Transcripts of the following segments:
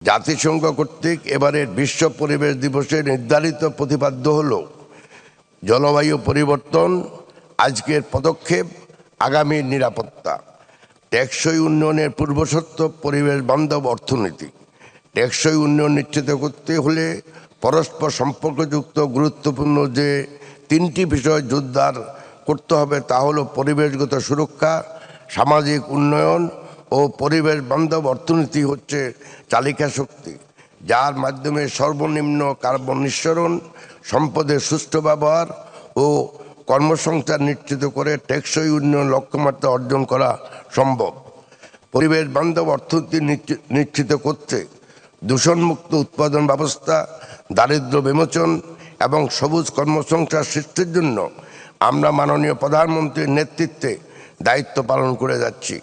জাতিসংঘ কর্তৃক এবারের বিশ্ব পরিবেশ দিবসে নির্ধারিত প্রতিপাদ্য হল জলবায়ু পরিবর্তন, আজকের পদক্ষেপ, আগামীর নিরাপত্তা। টেকসই উন্নয়নের পূর্বশর্ত পরিবেশ বান্ধব অর্থনীতি। টেকসই উন্নয়ন নিশ্চিত করতে হলে পরস্পর সম্পর্কযুক্ত গুরুত্বপূর্ণ যে তিনটি বিষয় জোরদার করতে হবে তা হলো পরিবেশগত সুরক্ষা, সামাজিক উন্নয়ন ও পরিবেশ বান্ধব অর্থনীতি হচ্ছে চালিকা শক্তি, যার মাধ্যমে সর্বনিম্ন কার্বন নিঃসরণ, সম্পদের সুষ্ঠু ব্যবহার ও কর্মসংস্থান নিশ্চিত করে টেকসই উন্নয়ন লক্ষ্যমাত্রা অর্জন করা সম্ভব। পরিবেশ বান্ধব অর্থনীতি নিশ্চিত করতে দূষণমুক্ত উৎপাদন ব্যবস্থা, দারিদ্র্য বিমোচন এবং সবুজ কর্মসংস্থান সৃষ্টির জন্য আমরা মাননীয় প্রধানমন্ত্রীর নেতৃত্বে দায়িত্ব পালন করে যাচ্ছি।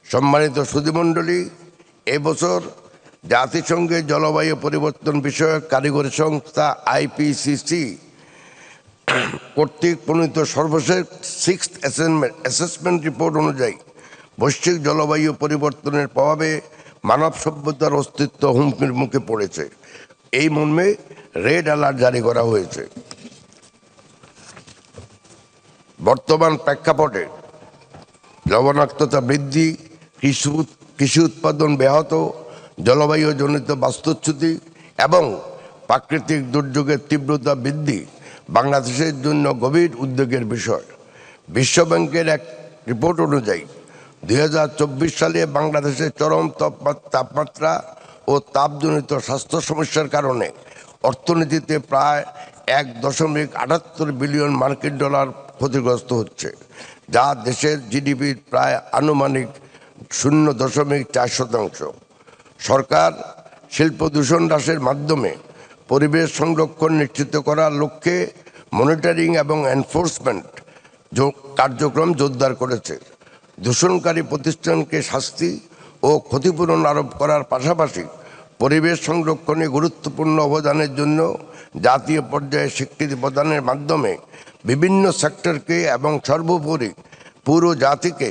সম্মানিত সুধীমণ্ডলী, এবছর জাতিসংঘের জলবায়ু পরিবর্তন বিষয়ক কারিগরি সংস্থা IPCC কর্তৃক প্রণীত সর্বশেষ 6th অ্যাসেসমেন্ট রিপোর্ট অনুযায়ী বৈশ্বিক জলবায়ু পরিবর্তনের প্রভাবে মানব সভ্যতার অস্তিত্ব হুমকির মুখে পড়েছে। এই মর্মে রেড অ্যালার্ট জারি করা হয়েছে। বর্তমান প্রেক্ষাপটে লবণাক্ততা বৃদ্ধি, কৃষি উৎপাদন ব্যাহত, জলবায়ুজনিত বাস্তুচ্যুতি এবং প্রাকৃতিক দুর্যোগের তীব্রতা বৃদ্ধি বাংলাদেশের জন্য গভীর উদ্বেগের বিষয়। বিশ্বব্যাংকের এক রিপোর্ট অনুযায়ী 2024 সালে বাংলাদেশের চরম তাপমাত্রা ও তাপজনিত স্বাস্থ্য সমস্যার কারণে অর্থনীতিতে প্রায় 1.78 বিলিয়ন মার্কিন ডলার ক্ষতিগ্রস্ত হচ্ছে, যা দেশের জিডিপির প্রায় আনুমানিক 0.4%। সরকার শিল্প দূষণ হ্রাসের মাধ্যমে পরিবেশ সংরক্ষণ নিশ্চিত করার লক্ষ্যে মনিটরিং এবং এনফোর্সমেন্ট কার্যক্রম জোরদার করেছে। দূষণকারী প্রতিষ্ঠানকে শাস্তি ও ক্ষতিপূরণ আরোপ করার পাশাপাশি পরিবেশ সংরক্ষণে গুরুত্বপূর্ণ অবদানের জন্য জাতীয় পর্যায়ে স্বীকৃতি প্রদানের মাধ্যমে বিভিন্ন সেক্টরকে এবং সর্বোপরি পুরো জাতিকে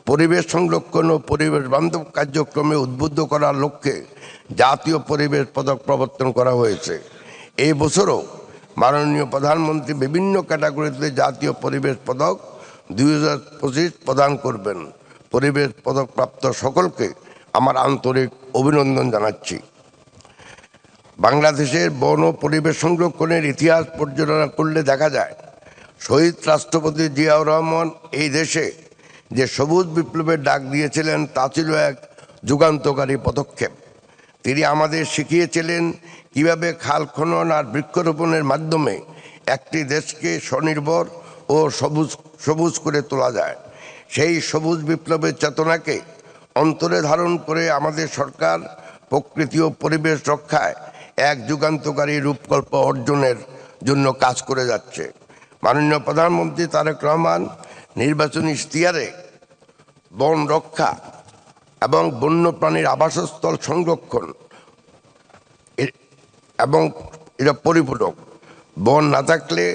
পরিবেশ সংরক্ষণ ও পরিবেশ বান্ধব কার্যক্রমে উদ্বুদ্ধ করার লক্ষ্যে জাতীয় পরিবেশ পদক প্রবর্তন করা হয়েছে। এই বছরও মাননীয় প্রধানমন্ত্রী বিভিন্ন ক্যাটাগরিতে জাতীয় পরিবেশ পদক 2025 প্রদান করবেন। পরিবেশ পদকপ্রাপ্ত সকলকে আমার আন্তরিক অভিনন্দন জানাচ্ছি। বাংলাদেশের বন ও পরিবেশ সংরক্ষণের ইতিহাস পর্যালোচনা করলে দেখা যায়, শহীদ রাষ্ট্রপতি জিয়াউর রহমান এই দেশে যে সবুজ বিপ্লবের ডাক দিয়েছিলেন তা ছিল এক যুগান্তকারী পদক্ষেপ। তিনি আমাদের শিখিয়েছিলেন কিভাবে খাল খনন আর বৃক্ষরোপণের মাধ্যমে একটি দেশকে স্বনির্ভর ও সবুজ করে তোলা যায়। সেই সবুজ বিপ্লবের চেতনাকে অন্তরে ধারণ করে আমাদের সরকার প্রকৃতি ও পরিবেশ রক্ষায় এক যুগান্তকারী রূপকল্প অর্জনের জন্য কাজ করে যাচ্ছে। মাননীয় প্রধানমন্ত্রী তারেক রহমান নির্বাচনী ইশতেহারে বন রক্ষা এবং বন্যপ্রাণীর আবাসস্থল সংরক্ষণ এবং এটা পরিপূরক। বন না থাকলে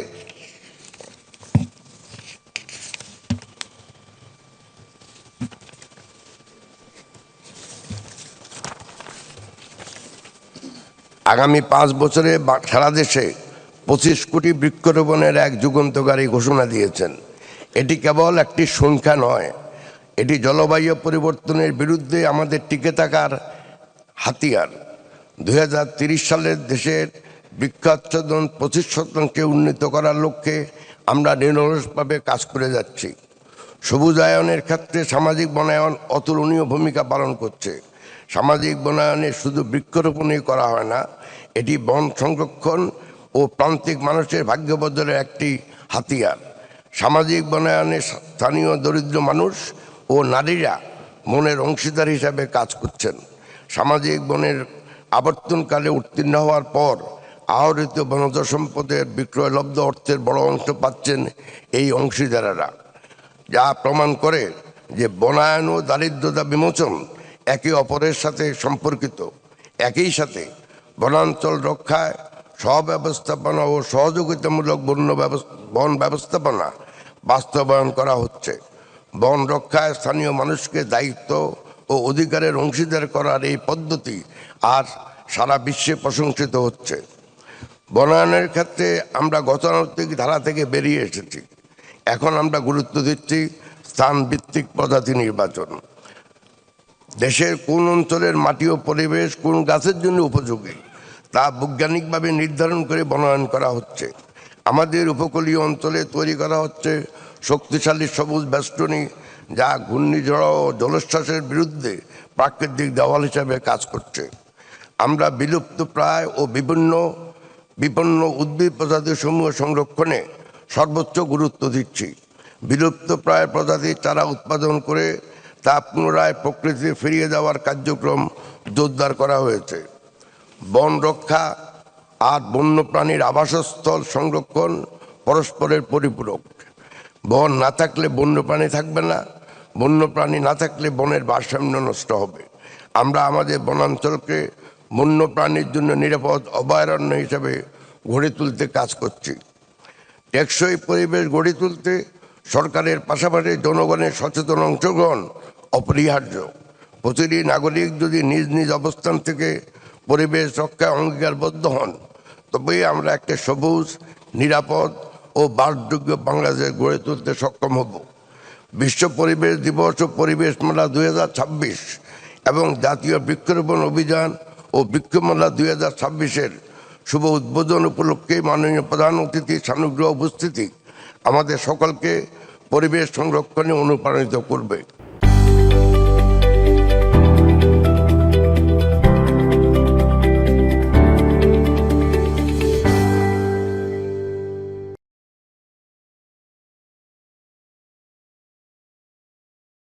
আগামী 5 বছরে সারা দেশে 25 কোটি বৃক্ষরোপণের এক যুগান্তকারী ঘোষণা দিয়েছেন। এটি কেবল একটি সংখ্যা নয়, এটি জলবায়ু পরিবর্তনের বিরুদ্ধে আমাদের টিকে থাকার হাতিয়ার। 2030 সালের দেশের বৃক্ষাচ্ছাদন 25% উন্নীত করার লক্ষ্যে আমরা নিরলসভাবে কাজ করে যাচ্ছি। সবুজায়নের ক্ষেত্রে সামাজিক বনায়ন অতুলনীয় ভূমিকা পালন করছে। সামাজিক বনায়নে শুধু বৃক্ষরোপণই করা হয় না, এটি বন সংরক্ষণ ও প্রান্তিক মানুষের ভাগ্য বদলের একটি হাতিয়ার। সামাজিক বনায়নে স্থানীয় দরিদ্র মানুষ ও নারীরা বনের অংশীদার হিসাবে কাজ করছেন। সামাজিক বনের আবর্তনকালে উত্তীর্ণ হওয়ার পর আহরিত বনজ সম্পদের বিক্রয়লব্ধ অর্থের বড় অংশ পাচ্ছেন এই অংশীদারেরা, যা প্রমাণ করে যে বনায়ন ও দারিদ্রতা বিমোচন একে অপরের সাথে সম্পর্কিত। একই সাথে বনাঞ্চল রক্ষায় সহব্যবস্থাপনা ও সহযোগিতামূলক বন ব্যবস্থাপনা বাস্তবায়ন করা হচ্ছে। বন রক্ষায় স্থানীয় মানুষকে দায়িত্ব ও অধিকারের অংশীদার করার এই পদ্ধতি আর সারা বিশ্বে প্রশংসিত হচ্ছে। বনায়নের ক্ষেত্রে আমরা গতানুগতিক ধারা থেকে বেরিয়ে এসেছি। এখন আমরা গুরুত্ব দিচ্ছি স্থানভিত্তিক প্রজাতি নির্বাচন। দেশের কোন অঞ্চলের মাটি ও পরিবেশ কোন গাছের জন্য উপযোগী তা বৈজ্ঞানিকভাবে নির্ধারণ করে বনায়ন করা হচ্ছে। আমাদের উপকূলীয় অঞ্চলে তৈরি করা হচ্ছে শক্তিশালী সবুজ বেষ্টনী, যা ঘূর্ণিঝড় ও জলোচ্ছ্বাসের বিরুদ্ধে প্রাকৃতিক দেওয়াল হিসাবে কাজ করছে। আমরা বিলুপ্তপ্রায় ও বিপন্ন উদ্ভিদ প্রজাতি সমূহ সংরক্ষণে সর্বোচ্চ গুরুত্ব দিচ্ছি। বিলুপ্তপ্রায় প্রজাতির চারা উৎপাদন করে তা পুনরায় প্রকৃতিতে ফিরিয়ে দেওয়ার কার্যক্রম জোরদার করা হয়েছে। বন রক্ষা আর বন্যপ্রাণীর আবাসস্থল সংরক্ষণ পরস্পরের পরিপূরক। বন না থাকলে বন্যপ্রাণী থাকবে না, বন্যপ্রাণী না থাকলে বনের ভারসাম্য নষ্ট হবে। আমরা আমাদের বনাঞ্চলকে বন্যপ্রাণীর জন্য নিরাপদ অভয়ারণ্য হিসেবে গড়ে তুলতে কাজ করছি। টেকসই পরিবেশ গড়ে তুলতে সরকারের পাশাপাশি জনগণের সচেতন অংশগ্রহণ অপরিহার্য। প্রতিটি নাগরিক যদি নিজ নিজ অবস্থান থেকে পরিবেশ রক্ষায় অঙ্গীকারবদ্ধ হন, তবেই আমরা একটা সবুজ, নিরাপদ ও বাসযোগ্য বাংলাদেশ গড়ে তুলতে সক্ষম হব। বিশ্ব পরিবেশ দিবস ও পরিবেশ মেলা 2026 এবং জাতীয় বৃক্ষরোপণ অভিযান ও বৃক্ষমেলা 2026-এর শুভ উদ্বোধন উপলক্ষে মাননীয় প্রধান অতিথি সানুগ্রহ উপস্থিতি আমাদের সকলকে পরিবেশ সংরক্ষণে অনুপ্রাণিত করবে।